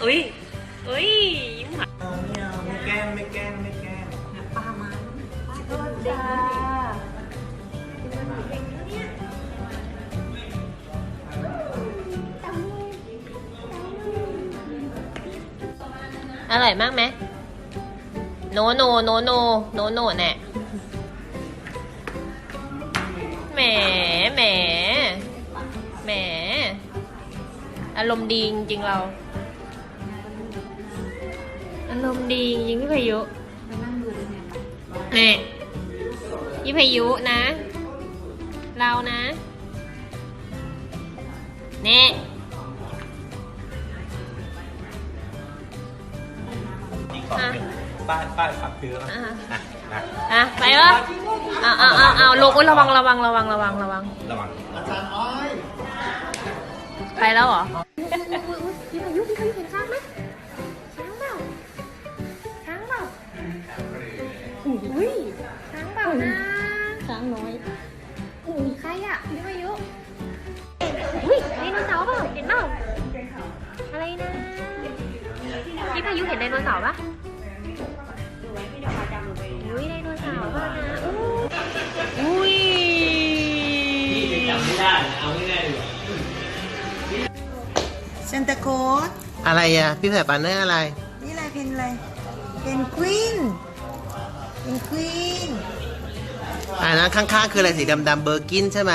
อุ้ยอุ้ยยิ้มหวาน ไม่แกล้งไม่แกล้งไม่แกล้ง ป้ามา โทษจ้าอร่อยมากไหมโนโนโนโนโนโนแน่แหมแหมแหมอารมณ์ดีจริงๆเราอารมณ์ดีจริงพี่พายุ ไปนั่งดูเลยเนี่ย เนี่ยพี่พายุนะ เรานะเนี่ย อีกของหนึ่งป้ายฝักคือไปเหรอเอาลงระวังระวังระวังระวังระวัง อาจารย์อ้อย ไปแล้วเหรอพี่พายุเห็นช้างไหมช้างเปล่าช้างเปล่าอุ้ยช้างเปล่านะช้างน้อยอุ้ยใครอ่ะพี่พายุอุ้ยไดโนเสาร์เปล่าเห็นเปล่าอะไรนะพี่พายุเห็นไดโนเสาร์ปะอุ้ยไดโนเสาร์เปล่านะอุ้ยจำไม่ได้เอาไม่ได้เลย เซนตาโคส อะไรอ่ะพี่แผ่ปานเนอร์อะไร นี่อะไรเพนอะไรเพนกวินเพนกวิน นะข้างๆคืออะไรสีดำๆเบอร์กินใช่ไหม